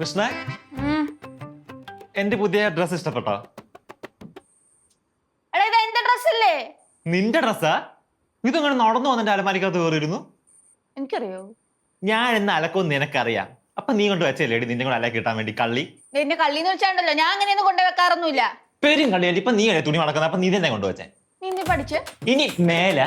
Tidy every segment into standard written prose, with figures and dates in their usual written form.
കൃഷ്ണ എന്റെ പുതിയ ഡ്രസ് ഇഷ്ടപ്പെട്ടോ? നിന്റെ ഡ്രസ്സാ? ഇതങ്ങനെ നടന്നു വന്നെ അലമാരിക്കകത്ത് കയറിയിരുന്നു. എനിക്കറിയോ? ഞാൻ എന്ന അലക്കൊന്നും നിനക്കറിയാം. അപ്പൊ നീ കൊണ്ട് വെച്ചല്ലേ നിന്റെ കൂടെ അലക്കി കിട്ടാൻ വേണ്ടി കള്ളി. എന്നെ കള്ളിന്ന് വെച്ചാണ്ടല്ലോ, ഞാൻ അങ്ങനെയൊന്നും കൊണ്ടുവെക്കാറൊന്നുമില്ല. പേരും കള്ളിയല്ല. ഇപ്പൊ നീ തുണി മടക്കുന്നത്. അപ്പൊ നീ തന്നെ കൊണ്ടുവച്ചേ. നീ പഠിച്ച് ഇനി മേല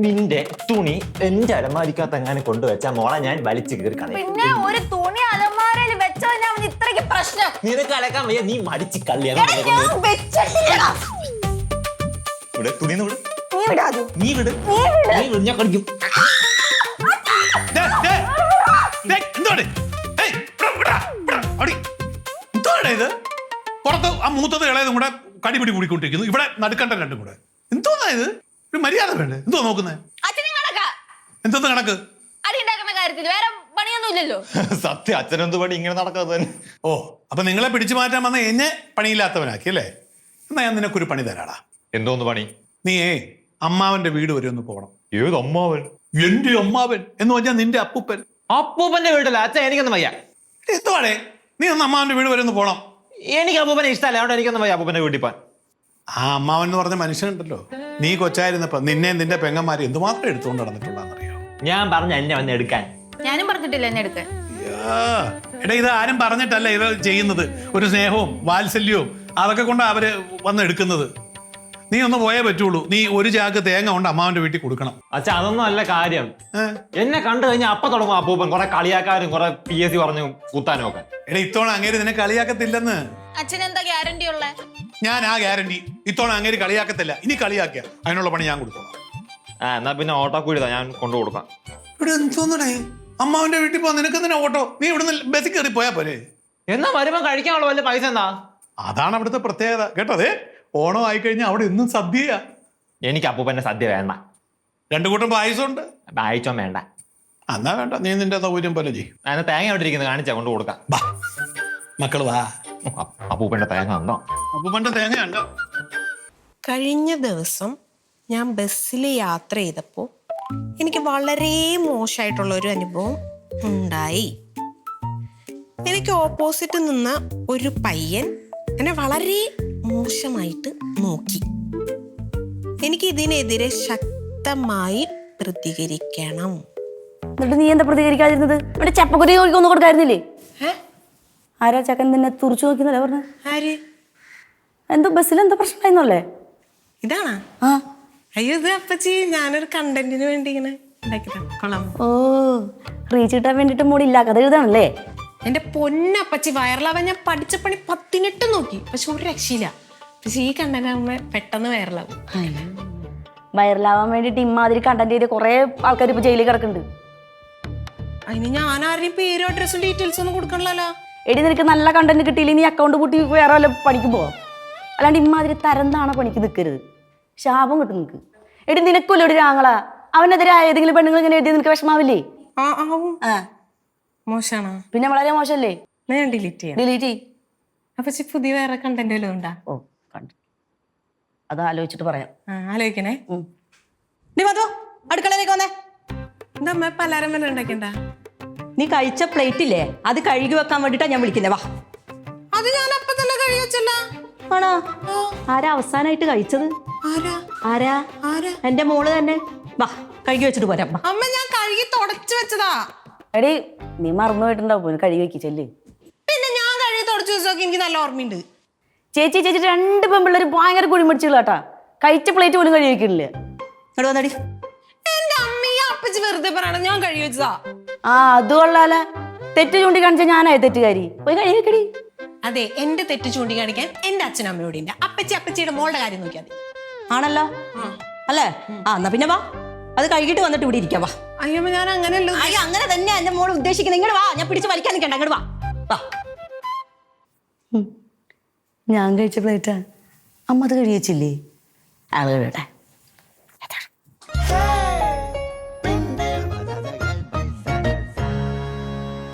നിന്റെ തുണി എന്റെ അലമാരിക്കകത്ത് എങ്ങനെ കൊണ്ടുവച്ചാ മോളെ ഞാൻ വലിച്ചു കയറി കളയും. പിന്നെ ഒരു തുണി അലമാരയിൽ വെച്ചാൽ ഇത്രയ്ക്ക് പ്രശ്നം. നിനക്ക് അലക്കാൻ വയ്യ, നീ മടിച്ച് കള്ളിയാണ്. നീ വിട്, ഞാൻ കളിക്കും. ഇത് പുറത്ത് ആ മൂത്തത് ഇളയതും കൂടെ കടിപിടി കൂടിക്കൊണ്ടിരിക്കുന്നു. ഇവിടെ നടുക്കണ്ട രണ്ടും കൂടെ. എന്തോന്നാ ഇത്? ഒരു മര്യാദ വേണ്ടേ? എന്തോ നോക്കുന്നത്? എന്തോന്ന് കണക്ക്? വേറെ പണിയൊന്നുമില്ലല്ലോ. സത്യം, അച്ഛനെന്ത് പണി ഇങ്ങനെ നടക്കാതെ തന്നെ. ഓ, അപ്പൊ നിങ്ങളെ പിടിച്ചു മാറ്റാൻ വന്ന എന്നെ പണിയില്ലാത്തവനാക്കി അല്ലേ? എന്നാ ഞാൻ നിനക്കൊരു പണി തരാടാ. എന്തോന്ന് പണി? നീയേ അമ്മാവന്റെ വീട് വരെ ഒന്ന് പോകണം. ഏത് അമ്മാവൻ? എന്റെ അമ്മാവൻ എന്ന് പറഞ്ഞാൽ നിന്റെ അപ്പൂപ്പൻ. അപ്പൂപ്പന്റെ വീട്ടില അച്ഛൻ. എനിക്കൊന്നും വയ്യ. എന്തുവാടേ? നീ ഒന്ന് അമ്മാവന്റെ വീട് വരെ ഒന്ന് പോകണം. എനിക്ക് അപ്പൂപ്പനെ ഇഷ്ടമല്ല. അവിടെ എനിക്കൊന്നും വയ്യ അപ്പൂപ്പന്റെ വീട്ടിൽ പോകാൻ. ആ അമ്മാവൻ എന്ന് പറഞ്ഞ മനുഷ്യനുണ്ടല്ലോ, നീ കൊച്ചായിരുന്നപ്പോ നിന്നെ നിന്റെ പെങ്ങന്മാരെ എന്തുമാത്രം എടുത്തുകൊണ്ട് നടന്നിട്ടുണ്ടെന്നറിയോ? ഞാൻ പറഞ്ഞ എന്നെ വന്ന് എടുക്കാൻ. ഞാനും പറഞ്ഞിട്ടില്ല എന്നെ എടുക്കാൻ. എടാ, ഇത് ആരും പറഞ്ഞിട്ടല്ല ഇത് ചെയ്യുന്നത്. ഒരു സ്നേഹവും വാത്സല്യവും അതൊക്കെ കൊണ്ടാണ് അവര് വന്ന് എടുക്കുന്നത്. നീ ഒന്ന് പോയേ പറ്റുള്ളൂ. നീ ഒരു ചാക്ക് തേങ്ങ കൊണ്ട് അമ്മാവന്റെ വീട്ടിൽ കൊടുക്കണം. അച്ഛാ, അതൊന്നും അല്ല കാര്യം. എന്നെ കണ്ടു കഴിഞ്ഞാൽ അപ്പൊ തുടങ്ങും അപ്പൂപ്പൻ കുറെ കളിയാക്കാരും കുറെ PSC പറഞ്ഞു കുത്താനും ഒക്കെ. എടാ, ഇത്തോണം അങ്ങേര് നിന്നെ കളിയാക്കത്തില്ലെന്ന്. അച്ഛൻ എന്താ ഗ്യാരണ്ടി ഉള്ളേ? ഞാൻ ആ ഗ്യാരണ്ടി. ഇത്തോണം അങ്ങേര് കളിയാക്കത്തില്ല. ഇനി കളിയാക്കിയ അതിനുള്ള പണി ഞാൻ കൊടുത്തോളാം. എന്നാ പിന്നെ ഓട്ടോ കൂടിതാ, ഞാൻ കൊണ്ടു കൊടുക്കാം. ഇവിടെ എന്തോന്നടേ? അമ്മാവന്റെ വീട്ടിൽ പോ. നിനക്ക് തന്നെ ഓട്ടോ. നീ ഇവിടുന്ന് ബസ്സിൽ കയറി പോയാ പോരെ. എന്നാ വരുമ്പോ കഴിക്കാനുള്ള വല്ല പൈസ എന്താ? അതാണ് അവിടുത്തെ പ്രത്യേകത കേട്ടതേ. ഓണം ആയിക്കഴിഞ്ഞാൽ അവിടെ എന്നും സദ്യയാ. എനിക്ക് അപ്പൂപ്പന്റെ സദ്യ വേണ്ട. 2 കൂട്ടം പായസം ഉണ്ട്. പായസം വേണ്ട. എന്നാ വേണ്ട, നീ നിന്റെ സൗകര്യം പോലെ ചെയ്യും. അതിന് തേങ്ങ ഇട്ടിരിക്കുന്നത് കാണിച്ചാ കൊണ്ട് കൊടുക്കാം. മക്കള് വാ. അപ്പൂപ്പന്റെ തേങ്ങ ഉണ്ടോ? അപ്പൂപ്പന്റെ തേങ്ങ ഉണ്ടോ? കഴിഞ്ഞ ദിവസം ഞാൻ ബസ്സിൽ യാത്ര ചെയ്തപ്പോൾ എനിക്ക് വളരെ മോശമായിട്ടുള്ള ഒരു അനുഭവം ഉണ്ടായി. എനിക്ക് ഓപ്പോസിറ്റ് നിന്ന ഒരു പയ്യൻ എന്നെ വളരെ മോശമായിട്ട് നോക്കി. എനിക്ക് ഇതിനെതിരെ ശക്തമായി പ്രതികരിക്കണം. എന്നിട്ട് നീ എന്താ പ്രതികരിക്കാതിരുന്നത്? ഇവിടെ ചപ്പക്കുരി ഒന്നും കൊടുക്കായിരുന്നില്ലേ? ആരാ ചക്കൻ നിന്നെ തുറച്ചു നോക്കിന്നല്ലേ പറഞ്ഞ? ആര്? എന്തോ ബസ്സിൽ എന്തോ പ്രശ്നമായിരുന്നല്ലേ? ഇതാണാ? ആ, അയ്യോ, ഇത് അപ്പച്ചി ഞാനൊരു കണ്ടന്റിന് വേണ്ടി ഇങ്ങനെ ഉണ്ടാക്കിയതാണ്. കൊള്ളാം. ഓ, റീച്ച് കിട്ടാൻ വേണ്ടിട്ട് മൂടി ഇല്ലാക്കത് എഴുതാണല്ലേ? എന്റെ പൊന്നപ്പച്ചി, വൈറലാവാൻ ഞാൻ പഠിച്ച പണി 10 നോക്കി, പക്ഷെ ഒരു രക്ഷയില്ല. പക്ഷെ ഈ കണ്ടന്റ് ആകുമ്പോ പെട്ടെന്ന് വൈറലാവും. വൈറലാവാൻ വേണ്ടിട്ട് ഇമാതിരി കണ്ടന്റ് ചെയ്ത് കുറെ ആൾക്കാർ ഇപ്പൊ ജയിലിൽ കിടക്കുന്നുണ്ട്. അതിന് ഞാൻ ആരുടെയും പേരും അഡ്രസ്സും ഡീറ്റെയിൽസ് ഒന്നും കൊടുക്കണല്ലോ. എടി, നിനക്ക് നല്ല കണ്ടന്റ് കിട്ടിയില്ല, നീ അക്കൗണ്ട് പൂട്ടി വേറെ വല്ല പണിക്ക് പോവാം. അല്ലാണ്ട് ഇമാതിരി തരംതാണ പണിക്ക് നിൽക്കരുത്. ശാപം കിട്ടും നിനക്ക്. എടി, നിനക്കുമല്ലോ ഒരു ആങ്ങളാ. അവനെതിരെ ഏതെങ്കിലും പെണ്ണുങ്ങൾ ഇങ്ങനെ എഴുതി നിനക്ക് വിഷമാവില്ലേ? മോശമാണോ? പിന്നെ വളരെ മോശമല്ലേ? ഞാൻ ഡിലീറ്റ് ചെയ്യാം. ഡിലീറ്റ് ചെയ്. അപ്പച്ചി പുതിയ വേറെ കണ്ടന്റ് വല്ലതും ഉണ്ടാ? ഓ, കണ്ടു. അത് ആലോചിച്ചിട്ട് പറയാം. ആലോചിക്കണേ. നീ മതോ അടുക്കളയിലേക്ക് വന്നേ. എന്താ അമ്മ പലഹാരം വല്ലതും ഉണ്ടാക്കണ്ട? നീ കഴിച്ച പ്ലേറ്റ് ഇല്ലേ, അത് കഴുകി വെക്കാൻ വേണ്ടിട്ടാ ഞാൻ വിളിക്കുന്നേ. വാ. അത് ഞാൻ അപ്പൊ തന്നെ കഴുകി വെച്ചല്ല. ആണോ? ആരാ അവസാനായിട്ട് കഴിച്ചത്? ആരാ? എന്റെ മോള് തന്നെ. വാ, കഴുകി വെച്ചിട്ട് പോരാ. അമ്മ, ഞാൻ കഴുകി തുടച്ചു വെച്ചതാ. എടി, നീ മറന്നു പോയിട്ടുണ്ടാവും. കഴുകി വെക്കിച്ചല്ലേ? പിന്നെ ഞാൻ കഴുകി തുടച്ചു വെച്ചതൊക്കെ എനിക്ക് നല്ല ഓർമ്മയുണ്ട്. ചേച്ചി 2 പെൺപിള്ളേർ ഭയങ്കര കുഴിമടിച്ചുള്ള കേട്ടാ. കഴിച്ച പ്ലേറ്റ് പോലും കഴുകി വെക്കില്ലേ? വന്നടി. എന്റെ അമ്മയെ അപ്പച്ചി വെറുതെ പറയണം, ഞാൻ കഴുകി വെച്ചതാ. ആ, അത് കൊള്ളാല. തെറ്റ് ചൂണ്ടിക്കാണിച്ച ഞാനായി തെറ്റുകാരി. പോയി കഴുകി വെക്കടി. അതെ, എന്റെ തെറ്റ് ചൂണ്ടിക്കാണിക്കാൻ എന്റെ അച്ഛനും അമ്മയോട് ഉണ്ട്. അപ്പച്ചിയുടെ മോളുടെ കാര്യം നോക്കിയാൽ മതി. ആണല്ലോ അല്ലേ? എന്നാ പിന്നെ വാ, അത് കഴുകിട്ട് വന്നിട്ട് ഇവിടെ ഇരിക്കാം. വാ. അയ്യമ്മ, ഞാൻ അങ്ങനെയല്ലോ. അയ്യോ, അങ്ങനെ തന്നെയാ എന്റെ മോള് ഉദ്ദേശിക്കുന്നത്. ഇങ്ങോട്ട് വാ, ഞാൻ പിടിച്ച് വലിക്കാൻ നിൽക്കണ്ട. ഇങ്ങോട്ട് വാ. വാ. ഞാൻ കഴിച്ച പ്ലേറ്റാ. അമ്മ അത് കഴുകി വെച്ചില്ലേ? അത് കഴിയട്ടെ.